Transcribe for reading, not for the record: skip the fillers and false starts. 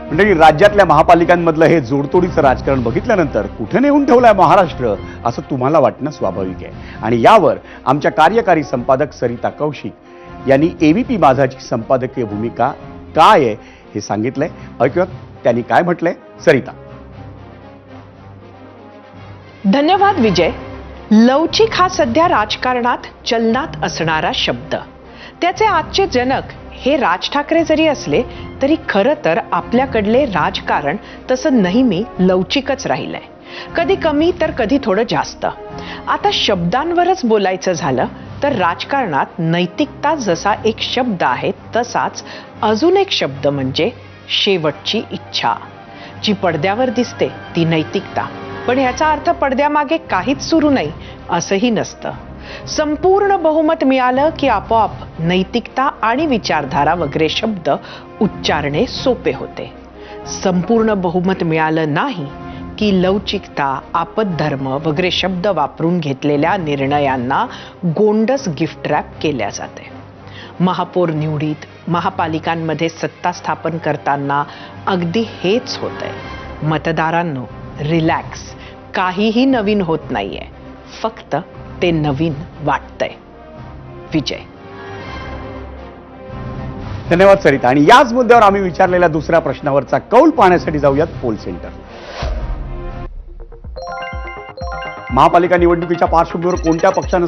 म्हणजे राज्यातल्या महापालिकांमधलं हे जोडतोडीचं राजकारण बघितल्यानंतर कुठे नेऊन ठेवलंय महाराष्ट्र असं तुम्हाला वाटणं स्वाभाविक आहे. आणि यावर आमच्या कार्यकारी संपादक सरिता कौशिक यांनी एबीपी माझाची संपादकीय भूमिका काय आहे हे सांगितलंय. ऐकूयात त्यांनी काय म्हटलंय. सरिता. धन्यवाद विजय. लवचिक हा सध्या राजकारणात चलनात असणारा शब्द. त्याचे आजचे जनक हे राज ठाकरे जरी असले तरी खरं तर आपल्याकडले राजकारण तसं नेहमी लवचिकच राहिलंय. कधी कमी तर कधी थोडं जास्त. आता शब्दांवरच बोलायचं झालं तर राजकारणात नैतिकता जसा एक शब्द आहे तसाच अजून एक शब्द म्हणजे शेवटची इच्छा. जी पडद्यावर दिसते ती नैतिकता, पण ह्याचा अर्थ पडद्यामागे काहीच सुरू नाही असंही नसतं. संपूर्ण बहुमत मिळालं की आपोआप नैतिकता आणि विचारधारा वगैरे शब्द उच्चारणे सोपे होते. संपूर्ण बहुमत मिळालं नाही की लवचिकता, आपदधर्म वगैरे शब्द वापरून घेतलेल्या निर्णयांना गोंडस गिफ्ट रॅप केल्या जाते. महापौर निवडीत, महापालिकांमध्ये सत्ता स्थापन करताना अगदी हेच होतंय. मतदारांनो, रिलॅक्स. काहीही नवीन होत नाहीये, फक्त ते नवीन वाटतंय. विजय. धन्यवाद सरिता. आणि याच मुद्द्यावर आम्ही विचारलेल्या दुसऱ्या प्रश्नावरचा कौल पाहण्यासाठी जाऊयात पोल सेंटर. महापालिका निवडणुकीच्या पार्श्वभूमीवर कोणत्या पक्षानं